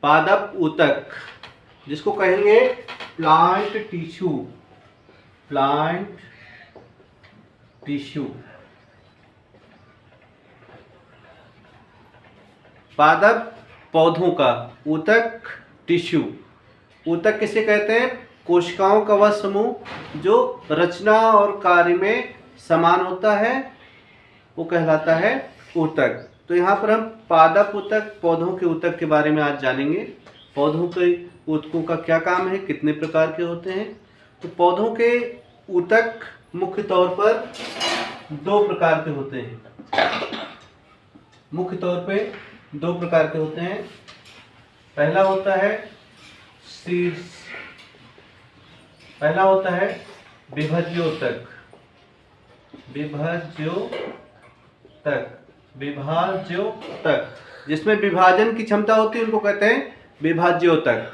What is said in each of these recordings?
पादप ऊतक, जिसको कहेंगे प्लांट टिश्यू। प्लांट टिश्यू, पादप पौधों का, ऊतक टिश्यू। ऊतक किसे कहते हैं? कोशिकाओं का वह समूह जो रचना और कार्य में समान होता है, वो कहलाता है ऊतक। तो यहाँ पर हम पादप ऊतक, पौधों के ऊतक के बारे में आज जानेंगे। पौधों के ऊतकों का क्या काम है, कितने प्रकार के होते हैं। तो पौधों के ऊतक मुख्य तौर पर दो प्रकार के होते हैं। मुख्य तौर पे दो प्रकार के होते हैं। पहला होता है शीर्ष, पहला होता है विभाज्योतक। विभाज्योतक, जिसमें विभाजन की क्षमता होती है, उनको कहते हैं विभाज्योतक।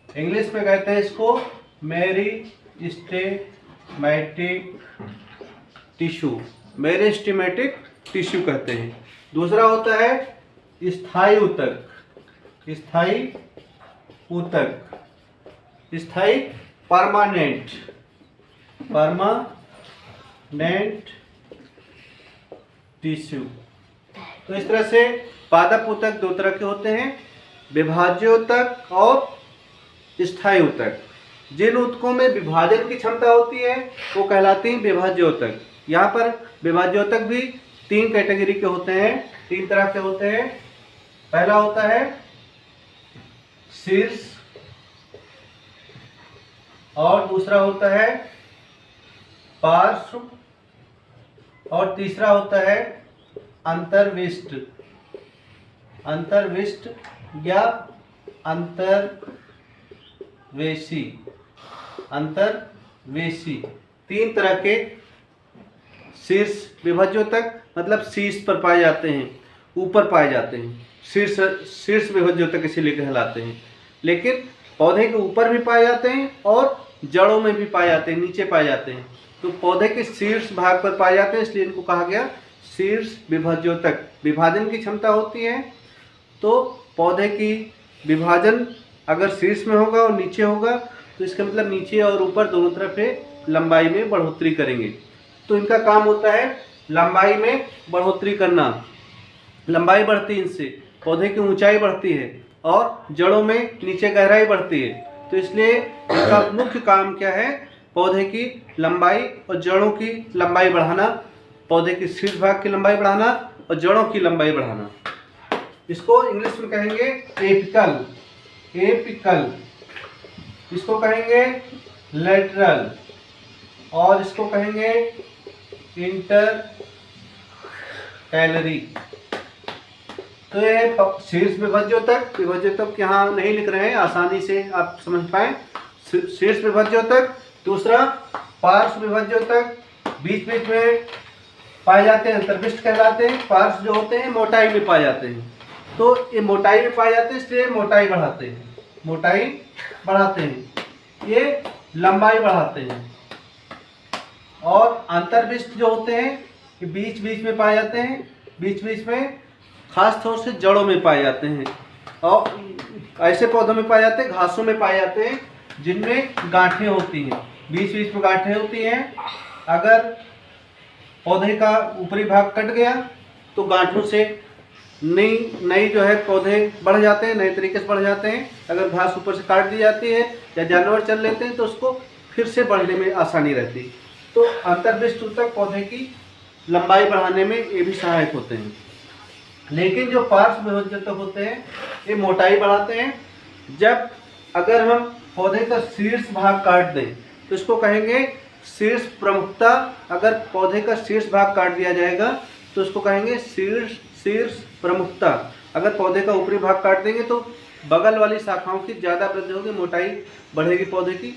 इंग्लिश में कहते हैं इसको मेरिस्टेमेटिक टिश्यू। मेरिस्टेमेटिक टिश्यू कहते हैं। दूसरा होता है स्थायी ऊतक। स्थायी ऊतक, स्थायी परमानेंट टिश्यू। तो इस तरह से पादप ऊतक दो तरह के होते हैं, विभाज्योतक और स्थायी ऊतक। जिन ऊतकों में विभाजन की क्षमता होती है वो कहलाती हैं विभाज्योतक। यहाँ पर विभाज्योतक भी तीन कैटेगरी के होते हैं, तीन तरह के होते हैं। पहला होता है शीर्ष, और दूसरा होता है पार्श्व, और तीसरा होता है अंतर्विष्ट या अंतर्वेशी। तीन तरह के शीर्ष विभाज्योतक मतलब शीर्ष पर पाए जाते हैं, ऊपर पाए जाते हैं। शीर्ष विभाज्योतक इसीलिए कहलाते हैं। लेकिन पौधे के ऊपर भी पाए जाते हैं और जड़ों में भी पाए जाते हैं, नीचे पाए जाते हैं। तो पौधे के शीर्ष भाग पर पाए जाते हैं, इसलिए इनको कहा गया शीर्ष विभाज्योतक। विभाजन की क्षमता होती है, तो पौधे की विभाजन अगर शीर्ष में होगा और नीचे होगा तो इसका मतलब नीचे और ऊपर दोनों तरफ से लंबाई में बढ़ोतरी करेंगे। तो इनका काम होता है लंबाई में बढ़ोतरी करना। लंबाई बढ़ती है, इनसे पौधे की ऊंचाई बढ़ती है और जड़ों में नीचे गहराई बढ़ती है। तो इसलिए इसका मुख्य काम क्या है? पौधे की लंबाई और जड़ों की लंबाई बढ़ाना, पौधे के शीर्ष भाग की लंबाई बढ़ाना और जड़ों की लंबाई बढ़ाना। इसको इंग्लिश में कहेंगे एपिकल। इसको कहेंगे लेटरल, और इसको कहेंगे इंटरकैलरी। तो ये शीर्ष विभाज्योतक यहाँ नहीं लिख रहे हैं, आसानी से आप समझ पाए। शीर्ष विभाज्योतक, दूसरा पार्श्व विभाज्योतक, बीच बीच में पाए जाते हैं, अंतर्विष्ट कहलाते हैं। पार्श्व जो होते हैं मोटाई में पाए जाते हैं, तो ये मोटाई में पाए जाते हैं, इसलिए मोटाई बढ़ाते हैं। ये लंबाई बढ़ाते हैं। और अंतर्विष्ट जो होते हैं ये बीच बीच में पाए जाते हैं, बीच बीच में खास तौर से जड़ों में पाए जाते हैं। और ऐसे पौधों में पाए जाते हैं, घासों में पाए जाते हैं जिनमें गांठें होती हैं, बीच बीच में गांठें होती हैं। अगर पौधे का ऊपरी भाग कट गया तो गांठों से नई जो है पौधे बढ़ जाते हैं, नए तरीके से बढ़ जाते हैं। अगर घास ऊपर से काट दी जाती है या जानवर चल लेते हैं तो उसको फिर से बढ़ने में आसानी रहती है। तो अंतर्विष्ट ऊतक पौधे की लंबाई बढ़ाने में ये भी सहायक होते हैं। लेकिन जो पार्श्व विभाज्योतक होते हैं ये मोटाई बढ़ाते हैं। जब अगर हम पौधे का शीर्ष भाग काट दें तो इसको कहेंगे शीर्ष प्रमुखता। अगर पौधे का शीर्ष भाग काट दिया जाएगा तो उसको कहेंगे शीर्ष प्रमुखता। अगर पौधे का ऊपरी भाग काट देंगे तो बगल वाली शाखाओं की ज़्यादा वृद्धि होगी, मोटाई बढ़ेगी पौधे की,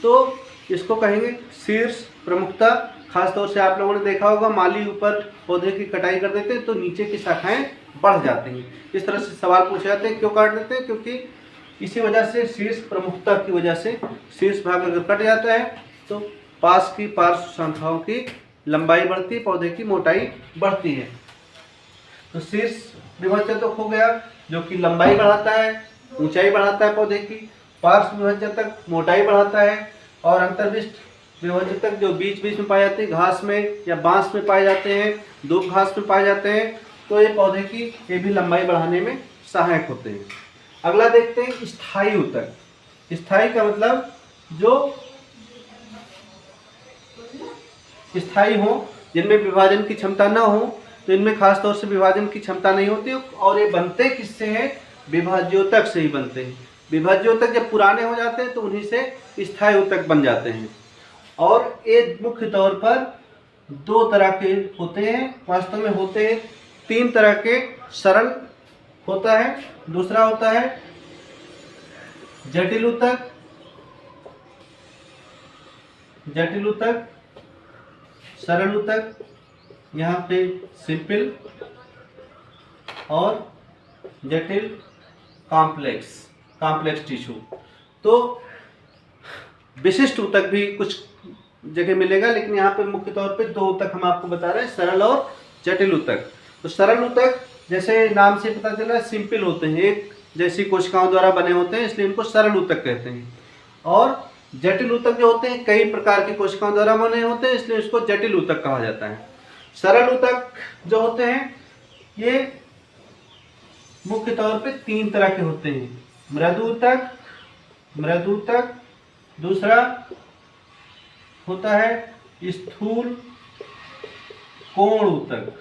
तो इसको कहेंगे शीर्ष प्रमुखता। खास तौर से आप लोगों ने देखा होगा माली ऊपर पौधे की कटाई कर देते हैं तो नीचे की शाखाएं बढ़ जाती हैं। इस तरह से सवाल पूछे जाते हैं क्यों काट देते हैं, क्योंकि इसी वजह से शीर्ष प्रमुखता की वजह से शीर्ष भाग अगर कट जाता है तो पार्श्व शाखाओं की लंबाई बढ़ती है, पौधे की मोटाई बढ़ती है। तो शीर्ष विभज्यतक हो गया जो कि लंबाई बढ़ाता है, ऊंचाई बढ़ाता है पौधे की। पार्श्व विभज्यतक मोटाई बढ़ाता है। और अंतर्विष्ट विभज्यतक जो बीच बीच में पाए जाते हैं, घास में या बांस में पाए जाते हैं, दूब घास में पाए जाते हैं, तो ये पौधे की ये भी लंबाई बढ़ाने में सहायक होते हैं। अगला देखते हैं स्थायी ऊतक। स्थायी का मतलब जो स्थायी हो, जिनमें विभाजन की क्षमता न हो, तो इनमें खास तौर से विभाजन की क्षमता नहीं होती। और ये बनते किससे हैं? विभाज्योतक से ही बनते हैं। विभाज्योतक जब पुराने हो जाते हैं तो उन्हीं से स्थायी ऊतक बन जाते हैं। और ये मुख्य तौर पर दो तरह के होते हैं, वास्तव में होते हैं तीन तरह के। सरल होता है, दूसरा होता है जटिल ऊतक, जटिल ऊतक, सरल ऊतक, यहाँ पे सिंपल, और जटिल कॉम्प्लेक्स टिश्यू। तो विशिष्ट ऊतक भी कुछ जगह मिलेगा, लेकिन यहाँ पे मुख्य तौर पे दो ऊतक हम आपको बता रहे हैं, सरल और जटिल ऊतक। तो सरल ऊतक जैसे नाम से पता चला सिंपल होते हैं, एक जैसी कोशिकाओं द्वारा बने होते हैं, इसलिए इनको सरल ऊतक कहते हैं। और जटिल ऊतक जो होते हैं कई प्रकार की कोशिकाओं द्वारा बने होते हैं, इसलिए इसको जटिल ऊतक कहा जाता है। सरल ऊतक जो होते हैं ये मुख्य तौर पे तीन तरह के होते हैं। मृदु ऊतक, मृदु ऊतक, दूसरा होता है स्थूल कोण ऊतक,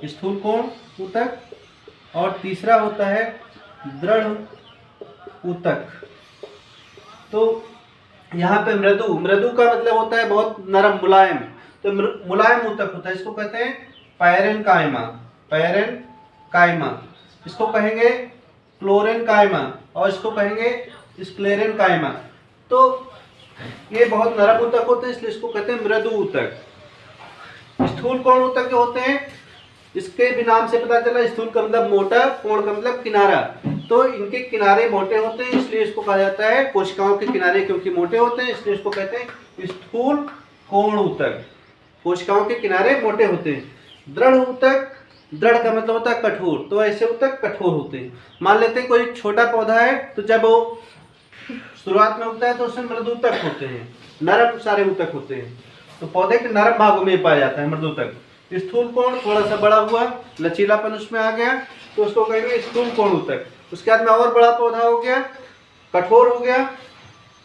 स्थूल कोण ऊतक, और तीसरा होता है दृढ़ ऊतक। तो यहाँ पे मृदु, मृदु का मतलब होता है बहुत नरम, मुलायम। तो मुलायम ऊतक होता है, इसको कहते हैं पैरेनकाइमा, पैरेनकाइमा। इसको कहेंगे क्लोरेनकाइमा, और इसको कहेंगे स्क्लेरेनकाइमा। तो ये बहुत नरम ऊतक होते हैं, इसलिए इसको कहते हैं मृदु ऊतक। स्थूल कोण ऊतक जो होते हैं, इसके भी नाम से पता चला, स्थूल का मतलब मोटा, कोण का मतलब किनारा। तो इनके किनारे मोटे होते हैं, इसलिए इसको कहा जाता है, कोशिकाओं के किनारे क्योंकि मोटे होते हैं इसलिए इसको कहते हैं स्थूल कोण ऊतक। कोशिकाओं के किनारे मोटे होते हैं। दृढ़ ऊतक, दृढ़ का मतलब होता है कठोर, तो ऐसे ऊतक कठोर होते हैं। मान लेते हैं कोई छोटा पौधा है, तो जब वो शुरुआत में उगता है तो उसमें मृदु ऊतक होते हैं, नरम सारे ऊतक होते हैं। तो पौधे के नरम भागों में पाया जाता है मृदु ऊतक। स्थूल कोण थोड़ा सा बड़ा हुआ, लचीलापन उसमें आ गया, तो उसको कहेंगे स्थूल कोण ऊतक। उसके बाद में और बड़ा पौधा हो गया, कठोर हो गया,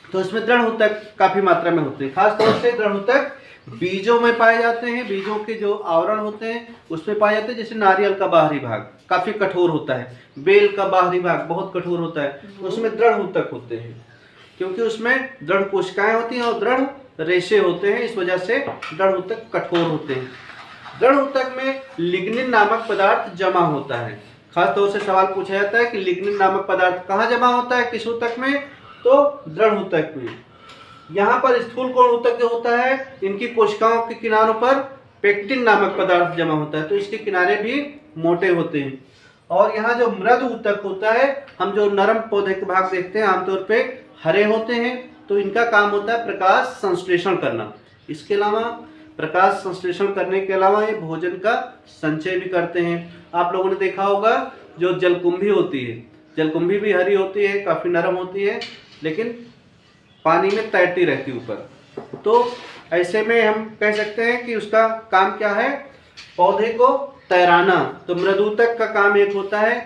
तो इसमें दृढ़ ऊतक काफी मात्रा में होते हैं। खास तौर से दृढ़ ऊतक बीजों में पाए जाते हैं, बीजों के जो आवरण होते हैं उसमें पाए जाते हैं। जैसे नारियल का बाहरी भाग काफी कठोर होता है, बेल का बाहरी भाग बहुत कठोर होता है, उसमें दृढ़ ऊतक होते हैं, क्योंकि उसमें दृढ़ कोशिकाएं होती हैं और दृढ़ रेशे होते हैं, इस वजह से दृढ़ ऊतक कठोर होते हैं। दृढ़ ऊतक में लिग्निन नामक पदार्थ जमा होता है। खास तौर से सवाल पूछा जाता है कि लिग्निन नामक पदार्थ कहाँ जमा होता है, किस ऊतक में? तो दृढ़ ऊतक में। यहाँ पर स्थूल कोण ऊतक जो होता है, इनकी कोशिकाओं के किनारों पर पेक्टिन नामक पदार्थ जमा होता है, तो इसके किनारे भी मोटे होते हैं। और यहाँ जो मृदु ऊतक होता है, हम जो नरम पौधे के भाग देखते हैं आमतौर पे हरे होते हैं, तो इनका काम होता है प्रकाश संश्लेषण करना। इसके अलावा प्रकाश संश्लेषण करने के अलावा ये भोजन का संचय भी करते हैं। आप लोगों ने देखा होगा जो जलकुंभी होती है, जलकुंभी भी हरी होती है, काफी नरम होती है, लेकिन पानी में तैरती रहती ऊपर। तो ऐसे में हम कह सकते हैं कि उसका काम क्या है, पौधे को तैराना। तो मृदु ऊतक का काम एक होता है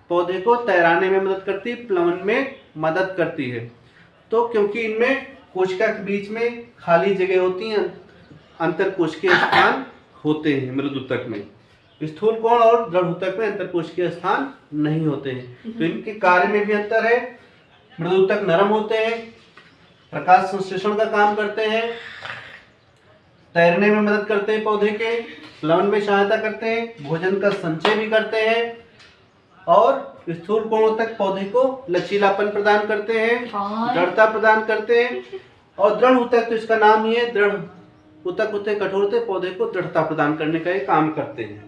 पौधे को तैराने में मदद करती है, प्लवन में मदद करती है। तो क्योंकि इनमें कोशिका के बीच में खाली जगह होती है, अंतर कोशिकीय स्थान होते हैं मृदु ऊतक में। स्थूल कोण और दृढ़ ऊतक में अंतर कोशिकीय स्थान नहीं होते हैं, तो इनके कार्य में भी अंतर है। मृदु ऊतक नरम होते हैं, प्रकाश संश्लेषण का काम करते हैं, तैरने में मदद करते हैं पौधे के, प्लवन में सहायता करते हैं, भोजन का संचय भी करते हैं, और स्थूल कोण ऊतक पौधे को लचीलापन प्रदान करते हैं, दृढ़ता प्रदान करते हैं। और दृढ़ ऊतक तो इसका नाम ही है, दृढ़ ऊतक होते हैं, कठोर होते, पौधे को दृढ़ता प्रदान करने का ये काम करते हैं।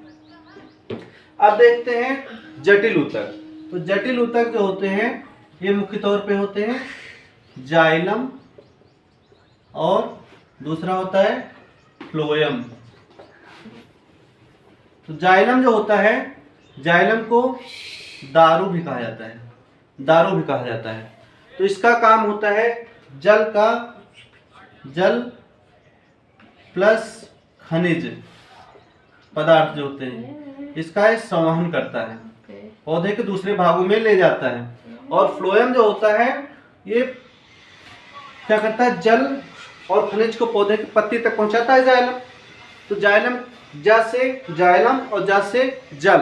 अब देखते हैं जटिल ऊतक। तो जटिल ऊतक जो होते हैं ये मुख्य तौर पे होते हैं जाइलम, और दूसरा होता है फ्लोएम। तो जाइलम जो होता है जाइलम को दारू भी कहा जाता है, दारू भी कहा जाता है। तो इसका काम होता है जल प्लस खनिज पदार्थ जो होते हैं इसका ये संवहन करता है, पौधे के दूसरे भागों में ले जाता है। और फ्लोएम जो होता है ये क्या करता है, जल और खनिज को पौधे की पत्ती तक पहुंचाता है जाइलम। तो जाइलम जा से जाइलम और जा से जल,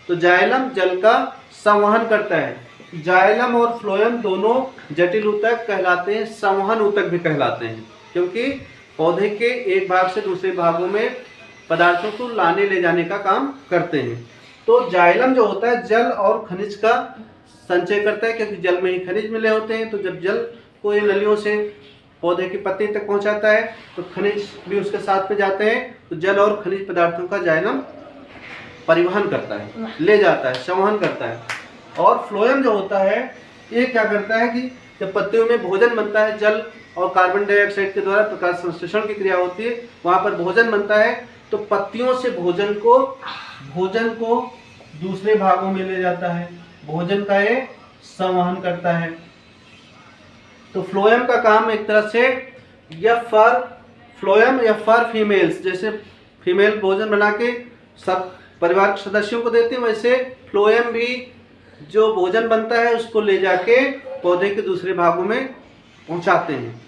तो जाइलम जल का संवहन करता है। जाइलम और फ्लोएम दोनों जटिल ऊतक कहलाते हैं, संवहन ऊतक भी कहलाते हैं, क्योंकि पौधे के एक भाग से दूसरे भागों में पदार्थों को लाने ले जाने का काम करते हैं। तो जाइलम जो होता है जल और खनिज का संचय करता है, क्योंकि जल में ही खनिज मिले होते हैं। तो जब जल को इन नलियों से पौधे की पत्ती तक पहुंचाता है तो खनिज भी उसके साथ में जाते हैं। तो जल और खनिज पदार्थों का जाइलम परिवहन करता है, ले जाता है, संवहन करता है। और फ्लोएम जो होता है ये क्या करता है कि जब पत्तियों में भोजन बनता है, जल और कार्बन डाइऑक्साइड के द्वारा प्रकाश संश्लेषण की क्रिया होती है, वहाँ पर भोजन बनता है, तो पत्तियों से भोजन को दूसरे भागों में ले जाता है, भोजन का ये संवहन करता है। तो फ्लोएम का काम एक तरह से फ्लोएम या फर फीमेल्स, जैसे फीमेल भोजन बना के सब परिवार के सदस्यों को देती है, वैसे फ्लोएम भी जो भोजन बनता है उसको ले जाके पौधे के दूसरे भागों में पहुंचाते हैं।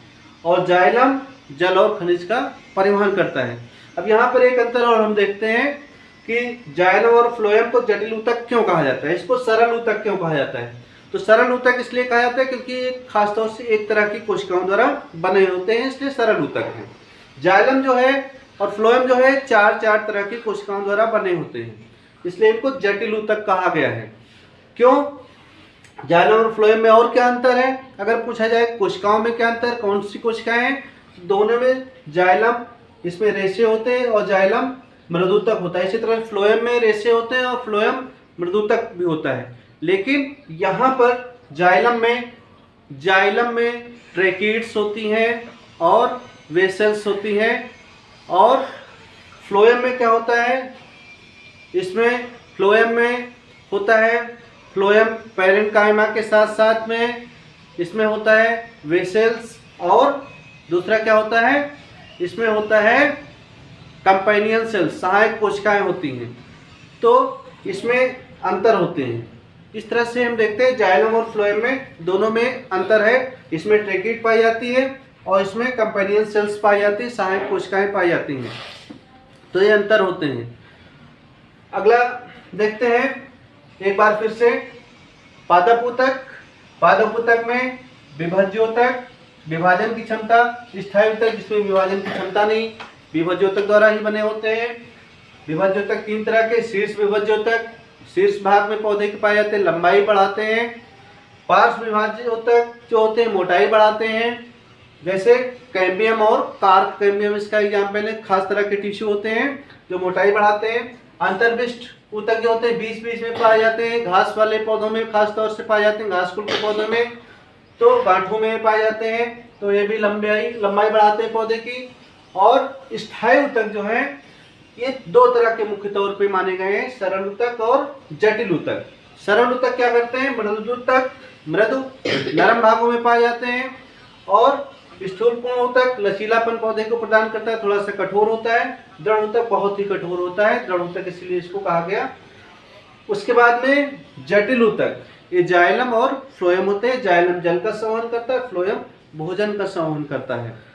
और जाइलम जल और खनिज का परिवहन करता है। अब यहाँ पर एक अंतर और हम देखते हैं कि जाइलम और फ्लोएम को जटिल ऊतक क्यों कहा जाता है, इसको सरल ऊतक क्यों कहा जाता है। तो सरल ऊतक इसलिए कहा जाता है क्योंकि खासतौर से एक तरह की कोशिकाओं द्वारा बने होते हैं, इसलिए सरल ऊतक है। जाइलम जो है और फ्लोएम जो है चार तरह की कोशिकाओं द्वारा बने होते हैं, इसलिए इनको जटिल ऊतक कहा गया है। क्यों, जाइलम और फ्लोएम में और क्या अंतर है, अगर पूछा जाए कोशिकाओं में क्या अंतर, कौन सी कोशिकाएं हैं, दोनों में जाइलम इसमें रेशे होते हैं और जाइलम मृदुतक होता है। इसी तरह फ्लोएम में रेशे होते हैं और फ्लोएम मृदुतक भी होता है। लेकिन यहाँ पर जाइलम में ट्रैकिड्स होती हैं और वेसल्स होती हैं, और फ्लोएम में क्या होता है, इसमें फ्लोएम में होता है फ्लोएम पैरेन्काइमा के साथ साथ में इसमें होता है वेसल्स, और दूसरा क्या होता है, इसमें होता है कंपेनियन सेल्स, सहायक कोशिकाएं होती हैं। तो इसमें अंतर होते हैं। इस तरह से हम देखते हैं जाइलम और फ्लोएम में दोनों में अंतर है। इसमें ट्रैकिड पाई जाती है और इसमें कंपेनियन सेल्स पाई जाती है, सहायक कोशिकाएं पाई जाती हैं। तो ये अंतर होते हैं। अगला देखते हैं एक बार फिर से पादप ऊतक। पादप ऊतक में विभज्योतक, विभाजन की क्षमता, स्थायी ऊतक जिसमें विभाजन की क्षमता नहीं, विभज्योतक द्वारा ही बने होते हैं। विभज्योतक तीन तरह के, शीर्ष विभज्योतक शीर्ष भाग में पौधे के पाए जाते हैं, लंबाई बढ़ाते हैं। पार्श्व विभाज्योतक जो होते हैं मोटाई बढ़ाते हैं, जैसे कैम्बियम और कार्क कैम्बियम इसका एग्जाम्पल है। खास तरह के टिश्यू होते हैं जो मोटाई बढ़ाते हैं। अंतर्विष्ट ऊतक जो होते हैं बीच बीच में पाए जाते हैं, घास वाले पौधों में खास तौर से पाए जाते हैं, घास कुल के पौधों में तो गांठों में पाए जाते हैं, तो ये भी लंबाई बढ़ाते हैं पौधे की। और स्थायी ऊतक जो है ये दो तरह के मुख्य तौर पे माने गए हैं, सरल ऊतक और जटिल ऊतक। सरल ऊतक क्या करते हैं, मृदु नरम भागों में पाए जाते हैं, और स्थूलपूर्ण ऊतक लचीलापन पौधे को प्रदान करता है, थोड़ा सा कठोर होता है। दृढ़ ऊतक बहुत ही कठोर होता है, दृढ़ ऊतक इसलिए इसको कहा गया। उसके बाद में जटिल ऊतक, ये जाइलम और फ्लोएम होते हैं। जाइलम जल का संवहन करता है, फ्लोएम भोजन का संवहन करता है।